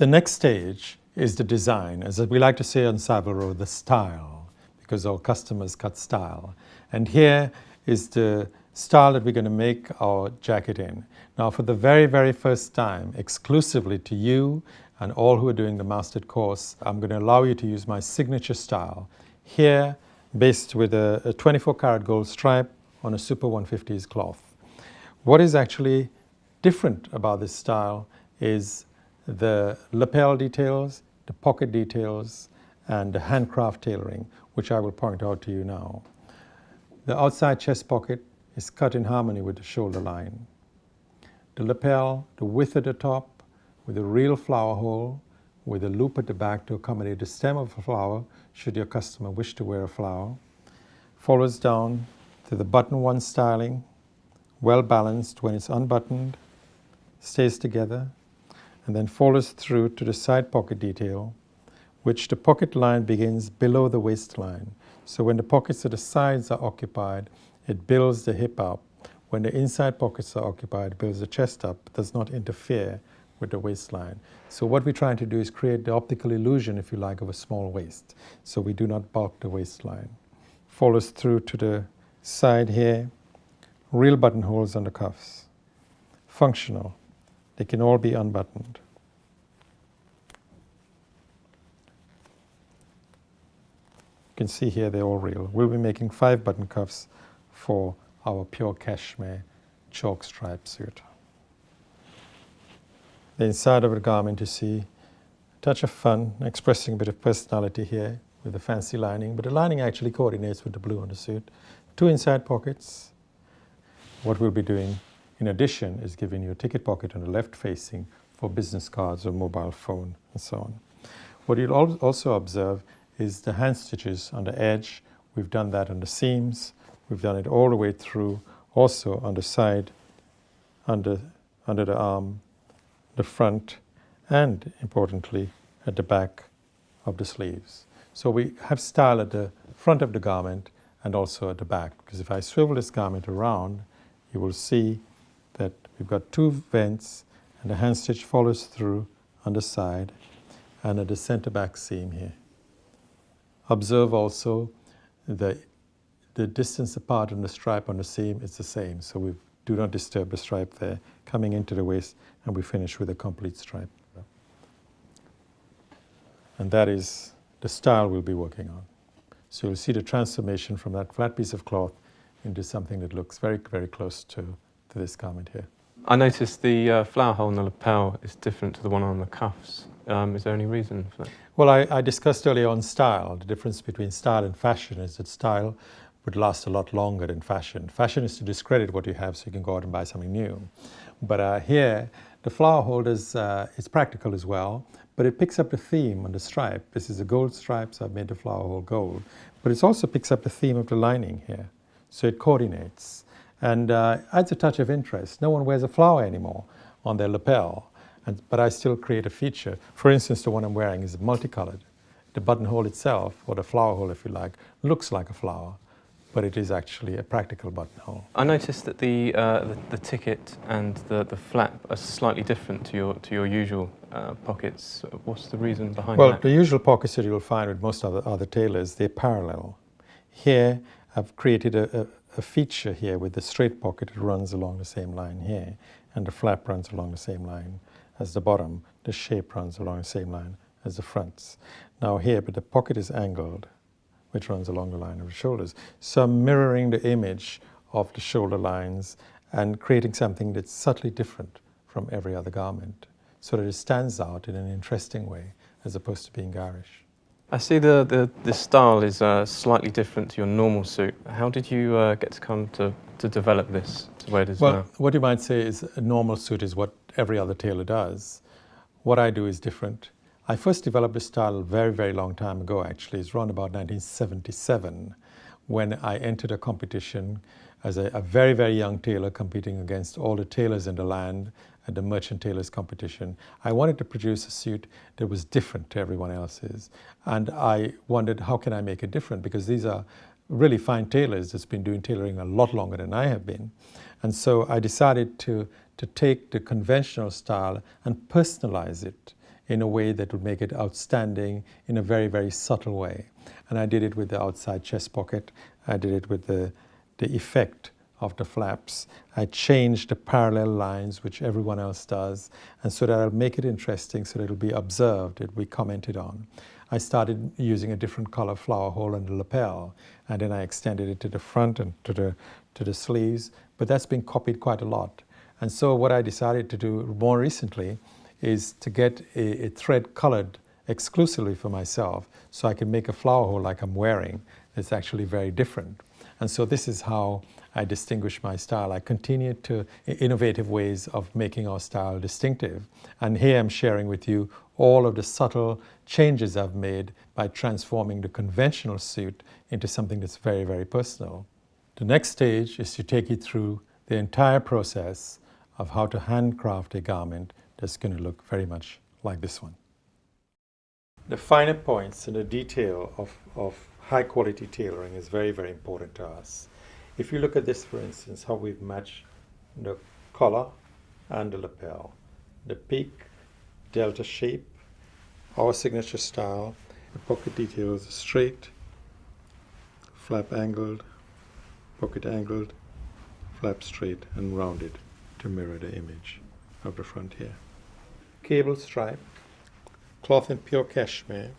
The next stage is the design, as we like to say on Savile Row, the style, because our customers cut style. And here is the style that we're going to make our jacket in. Now, for the very, very first time, exclusively to you and all who are doing the mastered course, I'm going to allow you to use my signature style. Here, based with a 24 karat gold stripe on a Super 150s cloth. What is actually different about this style is the lapel details, the pocket details, and the handcraft tailoring, which I will point out to you now. The outside chest pocket is cut in harmony with the shoulder line. The lapel, the width at the top, with a real flower hole, with a loop at the back to accommodate the stem of a flower, should your customer wish to wear a flower, follows down to the button one styling, well balanced when it's unbuttoned, stays together, and then follows through to the side pocket detail, which the pocket line begins below the waistline. So when the pockets at the sides are occupied, it builds the hip up. When the inside pockets are occupied, it builds the chest up, does not interfere with the waistline. So what we're trying to do is create the optical illusion, if you like, of a small waist. So we do not bulk the waistline. Follows through to the side here, real buttonholes on the cuffs. Functional. They can all be unbuttoned. You can see here they're all real. We'll be making 5 button cuffs for our pure cashmere chalk stripe suit. The inside of the garment, you see a touch of fun, expressing a bit of personality here with the fancy lining, but the lining actually coordinates with the blue on the suit. 2 inside pockets. What we'll be doing in addition is giving you a ticket pocket on the left facing for business cards or mobile phone and so on. What you'll also observe is the hand stitches on the edge. We've done that on the seams. We've done it all the way through, also on the side, under the arm, the front, and importantly at the back of the sleeves. So we have style at the front of the garment and also at the back, because if I swivel this garment around, you will see that we've got 2 vents and the hand stitch follows through on the side and at the center back seam here. Observe also the distance apart on the stripe on the seam is the same, so we do not disturb the stripe there, coming into the waist, and we finish with a complete stripe. And that is the style we'll be working on. So you'll see the transformation from that flat piece of cloth into something that looks very, very close to this garment here. I noticed the flower hole in the lapel is different to the one on the cuffs. Is there any reason for that? Well, I discussed earlier on style. The difference between style and fashion is that style would last a lot longer than fashion. Fashion is to discredit what you have so you can go out and buy something new. But here, the flower hole is practical as well, but it picks up the theme on the stripe. This is a gold stripe, so I've made the flower hole gold. But it also picks up the theme of the lining here. So it coordinates and adds a touch of interest. No one wears a flower anymore on their lapel, but I still create a feature. For instance, the one I'm wearing is multicolored. The buttonhole itself, or the flower hole if you like, looks like a flower, but it is actually a practical buttonhole. I noticed that the ticket and the flap are slightly different to your usual pockets. What's the reason behind that? Well, the usual pockets that you'll find with most other tailors, they're parallel. Here, I've created a feature here with the straight pocket that runs along the same line here, and the flap runs along the same line as the bottom. The shape runs along the same line as the fronts. Now here, but the pocket is angled, which runs along the line of the shoulders. So I'm mirroring the image of the shoulder lines and creating something that's subtly different from every other garment, so that it stands out in an interesting way, as opposed to being garish. I see the style is slightly different to your normal suit. How did you get to come to develop this to where it is now? Well, what you might say is a normal suit is what every other tailor does. What I do is different. I first developed this style a very, very long time ago, actually. It's around about 1977, when I entered a competition as a very, very young tailor competing against all the tailors in the land at the Merchant Tailors competition. I wanted to produce a suit that was different to everyone else's. And I wondered, how can I make it different? Because these are really fine tailors that's been doing tailoring a lot longer than I have been. And so I decided to take the conventional style and personalize it in a way that would make it outstanding in a very, very subtle way. And I did it with the outside chest pocket. I did it with the effect of the flaps. I changed the parallel lines, which everyone else does, and so that I'll make it interesting, so that it'll be observed, it'll be commented on. I started using a different color flower hole on the lapel, and then I extended it to the front and to the sleeves, but that's been copied quite a lot. And so what I decided to do more recently is to get a thread colored exclusively for myself, so I can make a flower hole like I'm wearing. It's actually very different. And so this is how I distinguish my style. I continue to innovative ways of making our style distinctive. And here I'm sharing with you all of the subtle changes I've made by transforming the conventional suit into something that's very, very personal. The next stage is to take you through the entire process of how to handcraft a garment that's going to look very much like this one. The finer points and the detail of high quality tailoring is very, very important to us. If you look at this, for instance, how we've matched the collar and the lapel, the peak, delta shape, our signature style, the pocket details straight, flap angled, pocket angled, flap straight and rounded to mirror the image of the front here. Cable stripe, cloth in pure cashmere.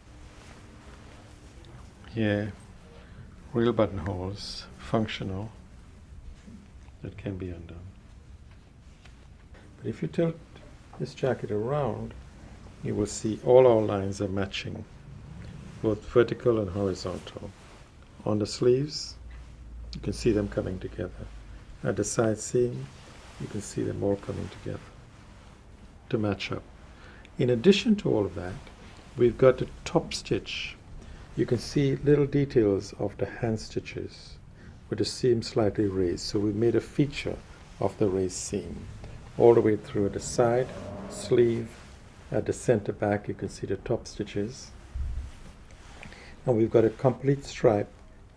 Here, real buttonholes, functional, that can be undone. But if you tilt this jacket around, you will see all our lines are matching, both vertical and horizontal. On the sleeves, you can see them coming together. At the side seam, you can see them all coming together to match up. In addition to all of that, we've got the top stitch. You can see little details of the hand stitches with the seam slightly raised. So we made a feature of the raised seam all the way through the side, sleeve, at the center back you can see the top stitches. And we've got a complete stripe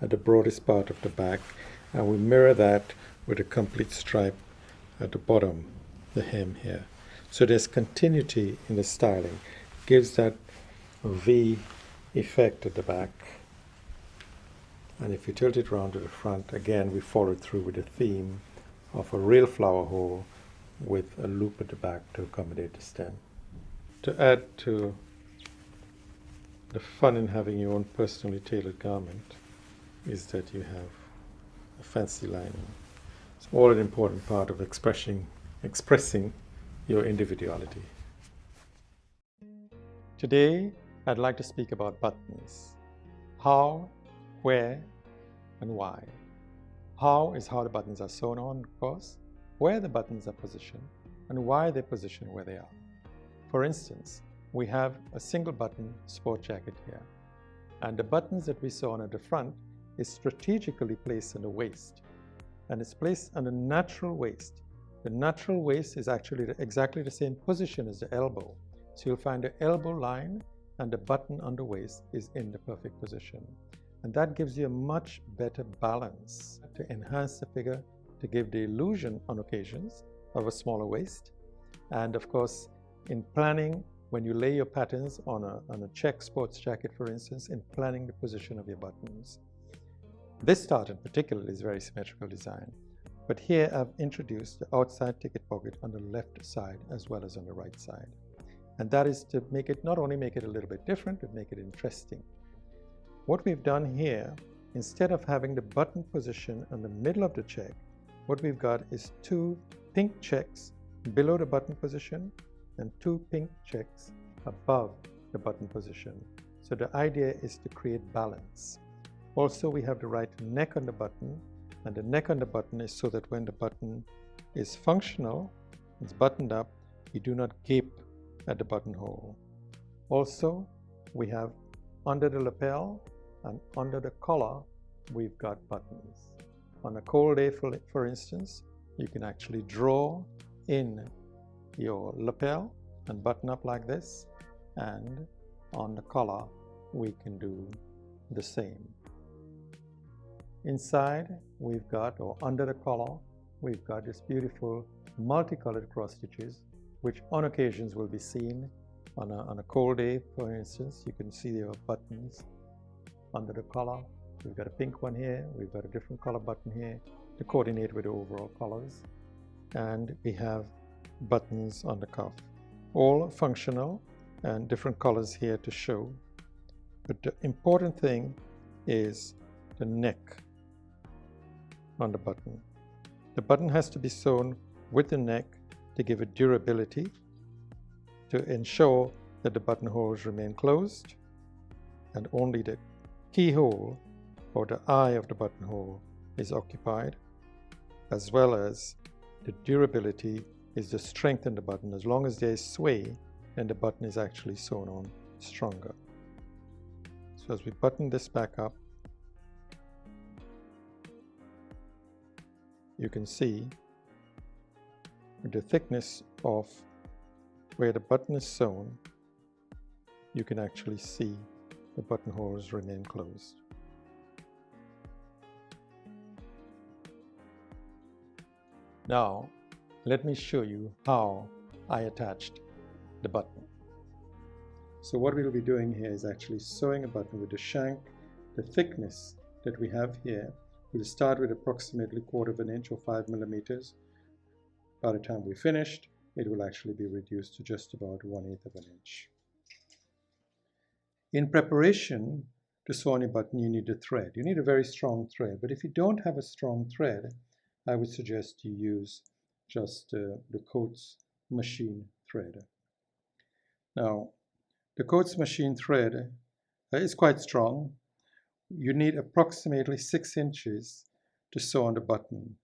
at the broadest part of the back, and we mirror that with a complete stripe at the bottom, the hem here. So there's continuity in the styling, gives that V effect at the back. And if you tilt it round to the front, again we followed through with the theme of a real flower hole with a loop at the back to accommodate the stem. To add to the fun in having your own personally tailored garment is that you have a fancy lining. It's all an important part of expressing your individuality. Today, I'd like to speak about buttons. How, where, and why. How is how the buttons are sewn on, of course, where the buttons are positioned, and why they're positioned where they are. For instance, we have a single button sport jacket here, and the buttons that we sew on at the front is strategically placed on the waist, and it's placed on the natural waist. The natural waist is actually exactly the same position as the elbow. So you'll find the elbow line and the button on the waist is in the perfect position. And that gives you a much better balance to enhance the figure, to give the illusion on occasions of a smaller waist. And of course, in planning, when you lay your patterns on a check sports jacket, for instance, in planning the position of your buttons. This start in particular is very symmetrical design. But here I've introduced the outside ticket pocket on the left side as well as on the right side. And that is to make it, not only make it a little bit different, but make it interesting. What we've done here, instead of having the button position in the middle of the check, what we've got is two pink checks below the button position and two pink checks above the button position. So the idea is to create balance. Also, we have the right neck on the button, and the neck on the button is so that when the button is functional, it's buttoned up, you do not gape at the buttonhole. Also, we have under the lapel and under the collar, we've got buttons. On a cold day, for instance, you can actually draw in your lapel and button up like this, and on the collar, we can do the same. Inside, we've got, or under the collar, we've got this beautiful multicolored cross stitches, which on occasions will be seen On a cold day, for instance, you can see there are buttons under the collar. We've got a pink one here, we've got a different color button here to coordinate with the overall colors, and we have buttons on the cuff, all functional and different colors here to show. But the important thing is the neck on the button. The button has to be sewn with the neck to give it durability, to ensure that the buttonholes remain closed, and only the keyhole or the eye of the buttonhole is occupied, as well as the durability is to strengthen the button. As long as there is sway, then the button is actually sewn on stronger. So as we button this back up, you can see the thickness of where the button is sewn, you can actually see the buttonholes remain closed. Now, let me show you how I attached the button. So what we'll be doing here is actually sewing a button with the shank. The thickness that we have here, we'll start with approximately 1/4 inch or 5 millimeters. By the time we're finished, it will actually be reduced to just about 1/8 inch. In preparation to sew on a button, you need a thread. You need a very strong thread, but if you don't have a strong thread, I would suggest you use just the Coats machine thread. Now, the Coats machine thread is quite strong. You need approximately 6 inches to sew on the button.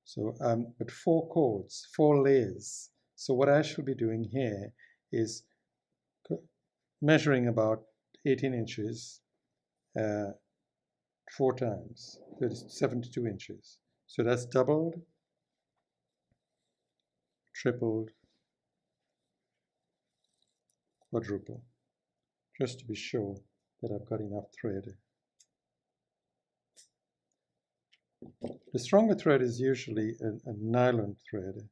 So, but 4 cords, 4 layers. So what I shall be doing here is measuring about 18 inches 4 times. That is 72 inches. So that's doubled, tripled, quadruple, just to be sure that I've got enough thread. The stronger thread is usually a nylon thread,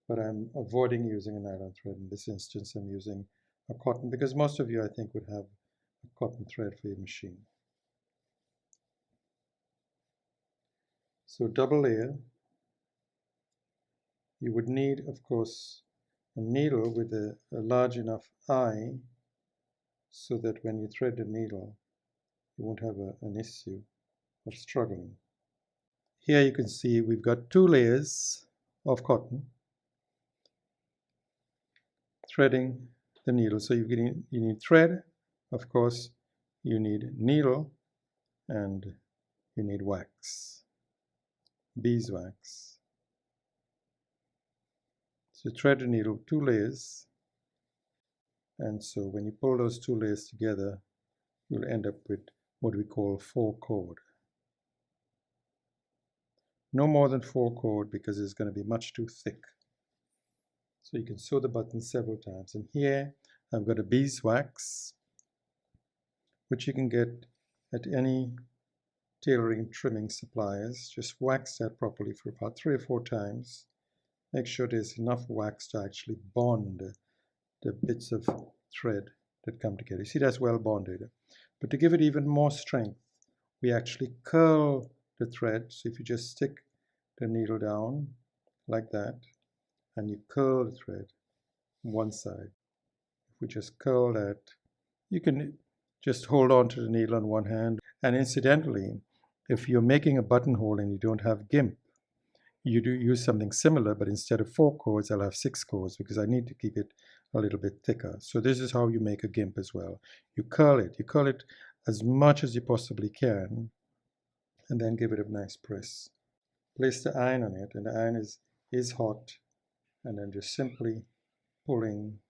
but I'm avoiding using a nylon thread. In this instance, I'm using a cotton, because most of you, I think, would have a cotton thread for your machine. So double layer. You would need, of course, a needle with a large enough eye so that when you thread the needle, you won't have an issue of struggling. Here you can see we've got 2 layers of cotton threading the needle. So you need thread, of course, you need needle, and you need wax, beeswax. So thread the needle 2 layers, and so when you pull those 2 layers together, you'll end up with what we call 4 cord. No more than 4 cord, because it's going to be much too thick. So you can sew the button several times. And here I've got a beeswax, which you can get at any tailoring trimming suppliers. Just wax that properly for about 3 or 4 times. Make sure there's enough wax to actually bond the bits of thread that come together. You see, that's well bonded. But to give it even more strength, we actually curl the thread. So if you just stick the needle down like that, and you curl the thread on one side. If we just curl that, you can just hold on to the needle on one hand. And incidentally, if you're making a buttonhole and you don't have gimp, you do use something similar, but instead of 4 cords, I'll have 6 cords because I need to keep it a little bit thicker. So this is how you make a gimp as well. You curl it as much as you possibly can, and then give it a nice press. Place the iron on it, and the iron is hot, and then just simply pulling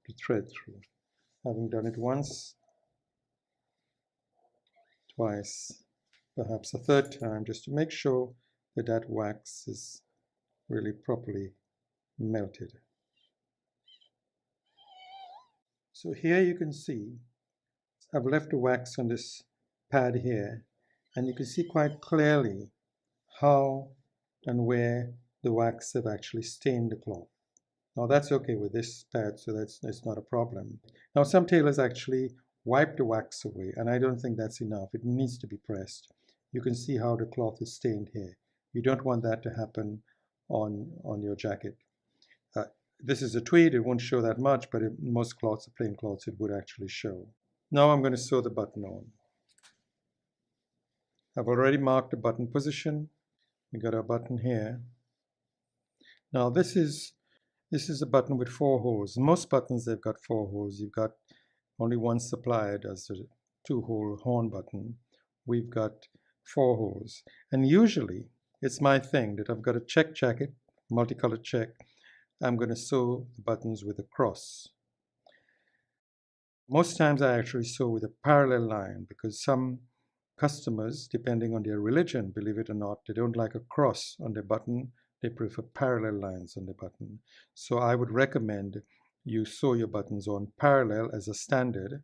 the thread through. Having done it once, twice, perhaps a 3rd time, just to make sure that that wax is really properly melted. So here you can see I've left the wax on this pad here, and you can see quite clearly how and where the wax have actually stained the cloth. Now that's okay with this pad, so that's not a problem. Now some tailors actually wipe the wax away, and I don't think that's enough. It needs to be pressed. You can see how the cloth is stained here. You don't want that to happen on your jacket. Uh, this is a tweed, it won't show that much, but in most cloths, plain cloths, it would actually show. Now I'm going to sew the button on. I've already marked the button position. We got our button here. Now this is a button with 4 holes. Most buttons, they've got 4 holes. You've got only one supplier does the 2-hole horn button. We've got 4 holes. And usually, it's my thing that I've got a check jacket, multicolored check. I'm going to sew the buttons with a cross. Most times I actually sew with a parallel line because some customers, depending on their religion, believe it or not, they don't like a cross on their button. They prefer parallel lines on the button. So I would recommend you sew your buttons on parallel as a standard,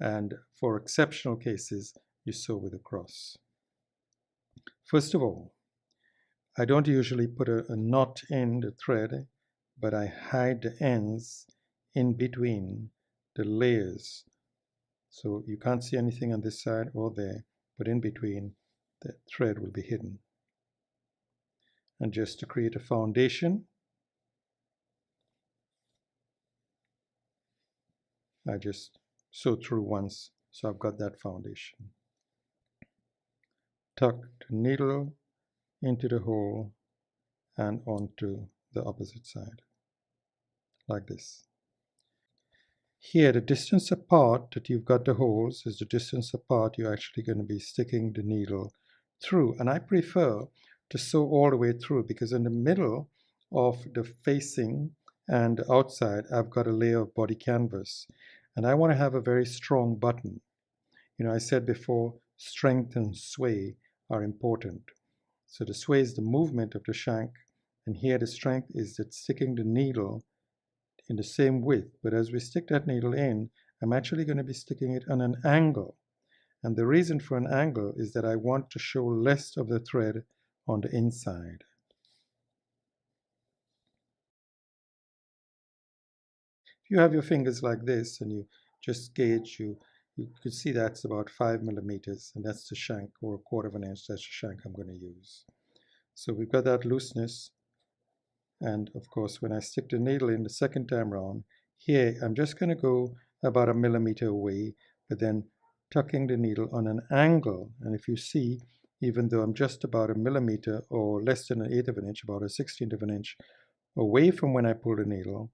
and for exceptional cases, you sew with a cross. First of all, I don't usually put a knot in the thread, but I hide the ends in between the layers. So you can't see anything on this side or there, but in between, the thread will be hidden. And just to create a foundation, I just sew through once, so I've got that foundation. Tuck the needle into the hole and onto the opposite side, like this. Here, the distance apart that you've got the holes is the distance apart you're actually going to be sticking the needle through. And I prefer to sew all the way through because in the middle of the facing and the outside, I've got a layer of body canvas. And I want to have a very strong button. You know, I said before, strength and sway are important. So the sway is the movement of the shank, and here the strength is that sticking the needle in the same width, but as we stick that needle in, I'm actually going to be sticking it on an angle. And the reason for an angle is that I want to show less of the thread on the inside. If you have your fingers like this and you just gauge, you could see that's about 5 millimeters, and that's the shank, or 1/4 of an inch, that's the shank I'm going to use. So we've got that looseness. And of course, when I stick the needle in the second time around, here I'm just going to go about 1 millimeter away, but then tucking the needle on an angle. And if you see, even though I'm just about 1 millimeter or less than 1/8 of an inch, about 1/16 of an inch away from when I pull the needle,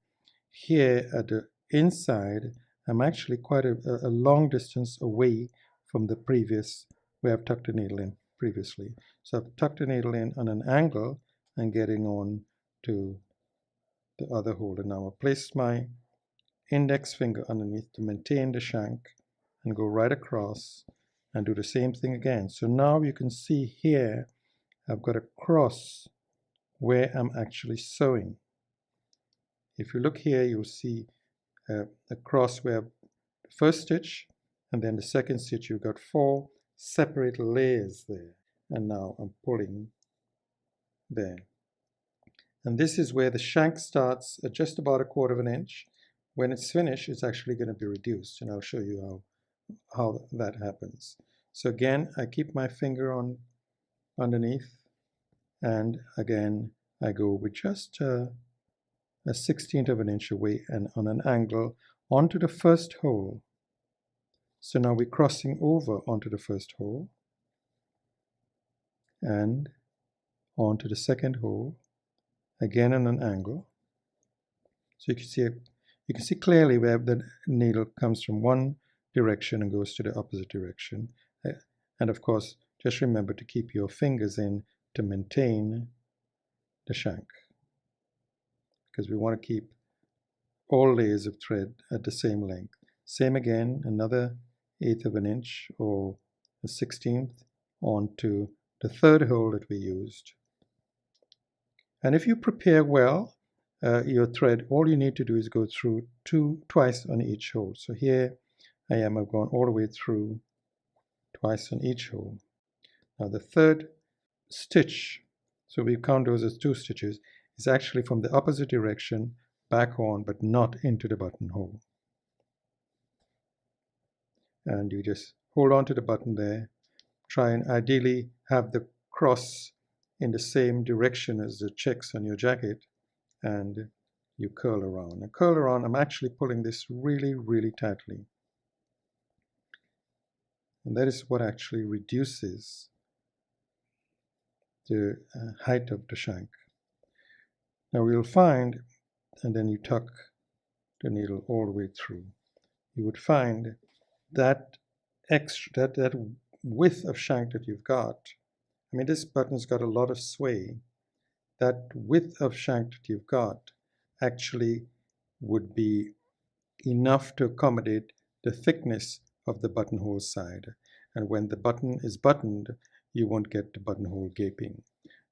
here at the inside, I'm actually quite a long distance away from the previous, where I've tucked the needle in previously. So I've tucked the needle in on an angle and getting on to the other hole. And now I'll place my index finger underneath to maintain the shank and go right across and do the same thing again. So now you can see here I've got a cross where I'm actually sewing. If you look here, you'll see a cross where the first stitch and then the second stitch, you've got 4 separate layers there. And now I'm pulling there. And this is where the shank starts at just about 1/4 of an inch. When it's finished, it's actually going to be reduced, and I'll show you how that happens. So again, I keep my finger on underneath, and again, I go with just a 1/16 of an inch away and on an angle onto the first hole. So now we're crossing over onto the first hole and onto the second hole, again on an angle. So you can see clearly where the needle comes from one direction and goes to the opposite direction. And of course, just remember to keep your fingers in to maintain the shank, because we want to keep all layers of thread at the same length. Same again, another 1/8 of an inch or a 1/16 onto the third hole that we used. And if you prepare well your thread, all you need to do is go through twice on each hole. So here I've gone all the way through twice on each hole. Now the third stitch, so we count those as 2 stitches, is actually from the opposite direction back on, but not into the buttonhole. And you just hold on to the button there. Try and ideally have the cross in the same direction as the checks on your jacket, and you curl around. And curl around, I'm actually pulling this really, really tightly. And that is what actually reduces the height of the shank. Now we'll find, and then you tuck the needle all the way through, you would find that extra, that width of shank that you've got. I mean, this button's got a lot of sway. That width of shank that you've got actually would be enough to accommodate the thickness of the buttonhole side. And when the button is buttoned, you won't get the buttonhole gaping.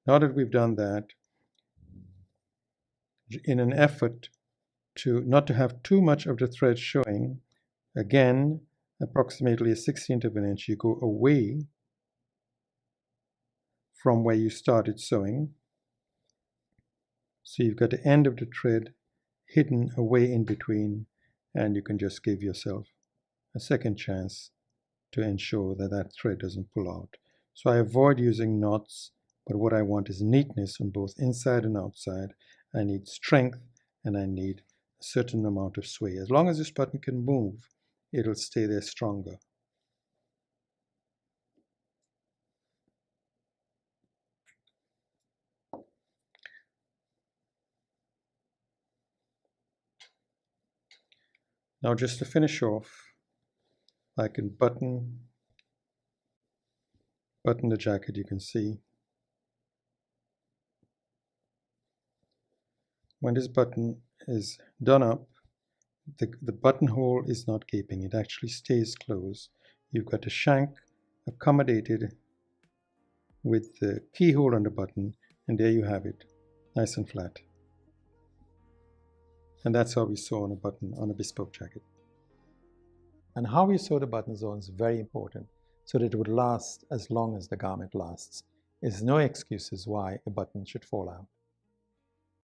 Now that we've done that, in an effort to not to have too much of the thread showing, again, approximately a 1/16 of an inch, you go away from where you started sewing. So you've got the end of the thread hidden away in between, and you can just give yourself a second chance to ensure that that thread doesn't pull out. So I avoid using knots, but what I want is neatness on both inside and outside. I need strength, and I need a certain amount of sway. As long as this button can move, it'll stay there stronger. Now just to finish off, I can button the jacket. You can see when this button is done up, the buttonhole is not gaping. It actually stays closed. You've got the shank accommodated with the keyhole on the button, and there you have it, nice and flat. And that's how we sew on a button on a bespoke jacket. And how we sew the buttons on is very important, so that it would last as long as the garment lasts. There's no excuses why a button should fall out.